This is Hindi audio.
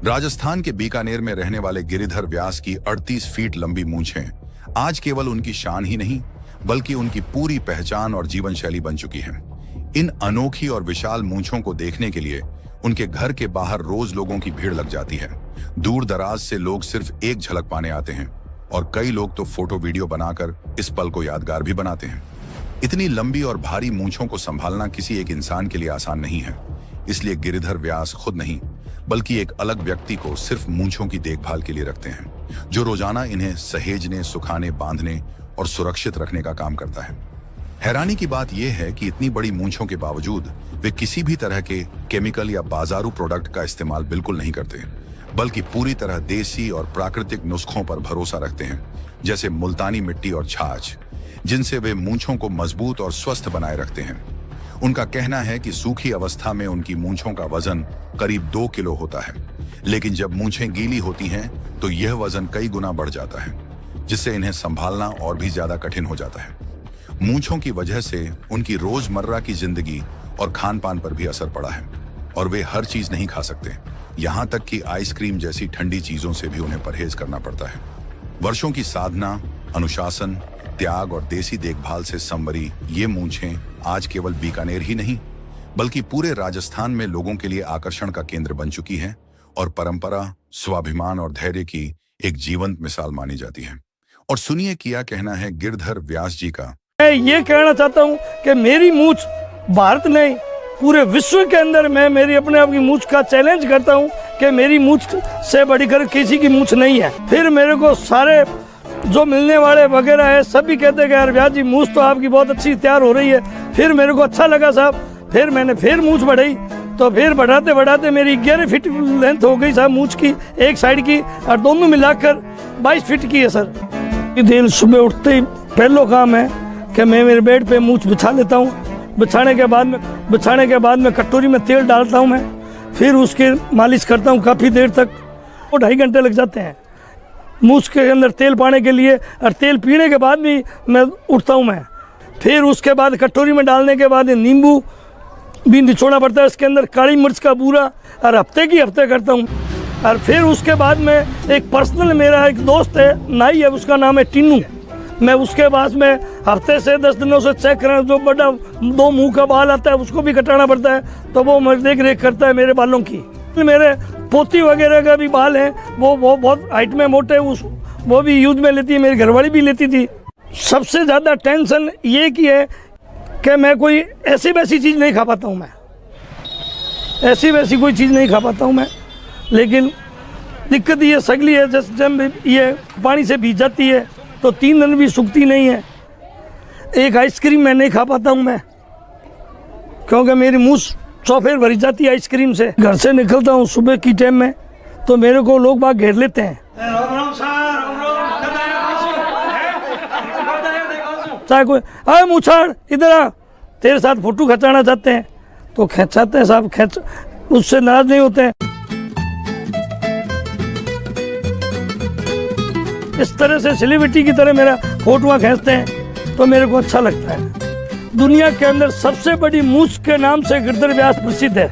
राजस्थान के बीकानेर में रहने वाले गिरिधर व्यास की 38 फीट लंबी मूंछें आज केवल उनकी शान ही नहीं बल्कि उनकी पूरी पहचान और जीवन शैली बन चुकी हैं। इन अनोखी और विशाल मूंछों को देखने के लिए उनके घर के बाहर रोज लोगों की भीड़ लग जाती है। दूर दराज से लोग सिर्फ एक झलक पाने आते हैं और कई लोग तो फोटो वीडियो बनाकर इस पल को यादगार भी बनाते हैं। इतनी लंबी और भारी मूंछों को संभालना किसी एक इंसान के लिए आसान नहीं है, इसलिए गिरिधर व्यास खुद नहीं बल्कि एक अलग व्यक्ति को सिर्फ मूंछों की देखभाल के लिए रखते हैं, जो रोजाना इन्हें सहेजने, सुखाने, बांधने और सुरक्षित रखने का काम करता है। हैरानी की बात यह है कि इतनी बड़ी मूंछों के बावजूद वे किसी भी तरह के केमिकल या बाजारू प्रोडक्ट का इस्तेमाल बिल्कुल नहीं करते, बल्कि पूरी तरह देसी और प्राकृतिक नुस्खों पर भरोसा रखते हैं, जैसे मुल्तानी मिट्टी और छाछ, जिनसे वे मूंछों को मजबूत और स्वस्थ बनाए रखते हैं। उनका कहना है कि सूखी अवस्था में उनकी मूंछों का वजन करीब 2 किलो होता है, लेकिन जब मूंछें गीली होती हैं तो यह वजन कई गुना बढ़ जाता है, जिससे इन्हें संभालना और भी ज्यादा कठिन हो जाता है। मूंछों की वजह से उनकी रोजमर्रा की जिंदगी और खान पान पर भी असर पड़ा है और वे हर चीज नहीं खा सकते, यहाँ तक कि आइसक्रीम जैसी ठंडी चीजों से भी उन्हें परहेज करना पड़ता है। वर्षों की साधना, अनुशासन, त्याग और देसी देखभाल से संवरी ये मूंछें आज केवल बीकानेर ही नहीं बल्कि पूरे राजस्थान में लोगों के लिए आकर्षण का केंद्र बन चुकी है और परंपरा, स्वाभिमान और धैर्य की एक जीवंत मिसाल मानी जाती है। और सुनिए क्या कहना है गिरधर व्यास जी का। मैं ये कहना चाहता हूँ कि मेरी मूंछ भारत नहीं पूरे विश्व के अंदर मैं मेरी अपने आप की मूंछ का चैलेंज करता हूँ कि मेरी मूंछ से बढ़कर किसी की मूंछ नहीं है। फिर मेरे को सारे जो मिलने वाले वगैरह है सभी कहते हैं कि यार व्यास जी मूंछ तो आपकी बहुत अच्छी तैयार हो रही है। फिर मेरे को अच्छा लगा साहब, फिर मैंने फिर मूंछ बढ़ाई तो फिर बढ़ाते बढ़ाते मेरी 11 फीट लेंथ हो गई साहब मूंछ की, एक साइड की, और दोनों मिलाकर 22 फीट की है सर। दिन सुबह उठते ही पहला काम है कि मैं मेरे बेड पे मूंछ बिछा लेता हूँ। बिछाने के बाद में कटोरी में तेल डालता हूँ मैं, फिर उसकी मालिश करता हूँ काफ़ी देर तक। वो 2.5 घंटे लग जाते हैं मूंछ के अंदर तेल पाने के लिए, और तेल पीने के बाद भी मैं उठता हूँ मैं। फिर उसके बाद कटोरी में डालने के बाद नींबू भी निचोड़ना पड़ता है इसके अंदर, काली मिर्च का बूरा, और हफ्ते करता हूँ। और फिर उसके बाद में एक पर्सनल मेरा एक दोस्त है, नाई है, उसका नाम है टिन्नू। मैं उसके पास में हफ्ते से 10 दिनों से चेक कराना, जो बड़ा 2 मुंह का बाल आता है उसको भी कटाना पड़ता है, तो वो मेरी देख रेख करता है मेरे बालों की। मेरे पोती वगैरह का भी बाल है, वो बहुत हाइट में मोटे, वो भी यूज में लेती है, मेरी घरवाली भी लेती थी। सबसे ज़्यादा टेंशन ये की है कि मैं कोई ऐसी वैसी चीज़ नहीं खा पाता हूँ, मैं ऐसी वैसी कोई चीज़ नहीं खा पाता हूँ मैं। लेकिन दिक्कत ये सगली है, जब ये पानी से भीग जाती है तो 3 दिन भी सूखती नहीं है। एक आइसक्रीम मैं नहीं खा पाता हूँ मैं, क्योंकि मेरी मुँह चौफेर भरी जाती है आइसक्रीम से। घर से निकलता हूँ सुबह की टाइम में तो मेरे को लोग बाग घेर लेते हैं, चाहे कोई आए मूछाड़ इधर आ, तेरे साथ फोटो खिंचाना चाहते हैं तो खिंचाते हैं साहब, खींच, उससे नाराज नहीं होते हैं। इस तरह से सेलिब्रिटी की तरह मेरा फोटोआं खींचते हैं तो मेरे को अच्छा लगता है। दुनिया के अंदर सबसे बड़ी मूंछ के नाम से गिरधर व्यास प्रसिद्ध है।